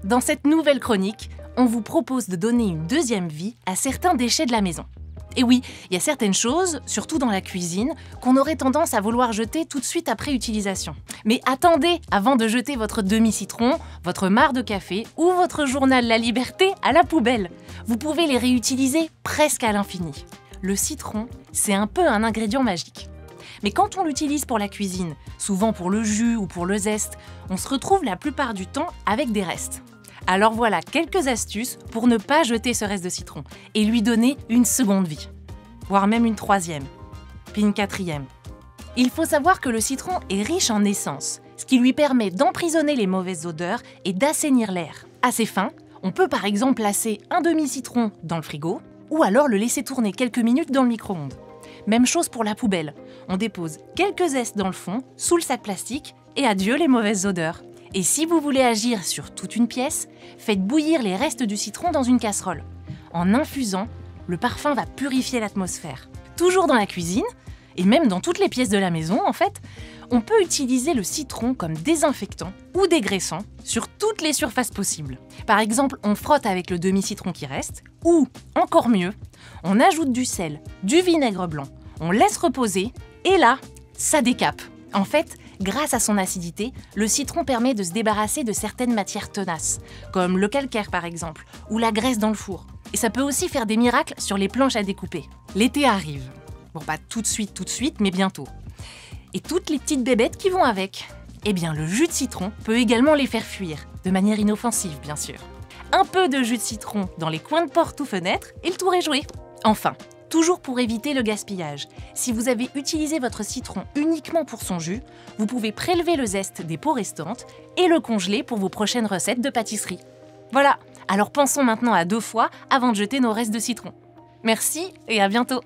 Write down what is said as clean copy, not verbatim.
Dans cette nouvelle chronique, on vous propose de donner une deuxième vie à certains déchets de la maison. Et oui, il y a certaines choses, surtout dans la cuisine, qu'on aurait tendance à vouloir jeter tout de suite après utilisation. Mais attendez avant de jeter votre demi-citron, votre marc de café ou votre journal La Liberté à la poubelle. Vous pouvez les réutiliser presque à l'infini. Le citron, c'est un peu un ingrédient magique. Mais quand on l'utilise pour la cuisine, souvent pour le jus ou pour le zeste, on se retrouve la plupart du temps avec des restes. Alors voilà quelques astuces pour ne pas jeter ce reste de citron et lui donner une seconde vie, voire même une troisième, puis une quatrième. Il faut savoir que le citron est riche en essence, ce qui lui permet d'emprisonner les mauvaises odeurs et d'assainir l'air. À ces fins, on peut par exemple placer un demi-citron dans le frigo ou alors le laisser tourner quelques minutes dans le micro-ondes. Même chose pour la poubelle, on dépose quelques zestes dans le fond, sous le sac plastique et adieu les mauvaises odeurs. Et si vous voulez agir sur toute une pièce, faites bouillir les restes du citron dans une casserole. En infusant, le parfum va purifier l'atmosphère. Toujours dans la cuisine, et même dans toutes les pièces de la maison en fait, on peut utiliser le citron comme désinfectant ou dégraissant sur toutes les surfaces possibles. Par exemple, on frotte avec le demi-citron qui reste, ou, encore mieux, on ajoute du sel, du vinaigre blanc, on laisse reposer, et là, ça décape. En fait, grâce à son acidité, le citron permet de se débarrasser de certaines matières tenaces, comme le calcaire par exemple, ou la graisse dans le four. Et ça peut aussi faire des miracles sur les planches à découper. L'été arrive. Bon, pas tout de suite, mais bientôt. Et toutes les petites bébêtes qui vont avec. Eh bien, le jus de citron peut également les faire fuir, de manière inoffensive bien sûr. Un peu de jus de citron dans les coins de porte ou fenêtres, et le tour est joué. Enfin, toujours pour éviter le gaspillage, si vous avez utilisé votre citron uniquement pour son jus, vous pouvez prélever le zeste des peaux restantes et le congeler pour vos prochaines recettes de pâtisserie. Voilà, alors pensons maintenant à 2 fois avant de jeter nos restes de citron. Merci et à bientôt!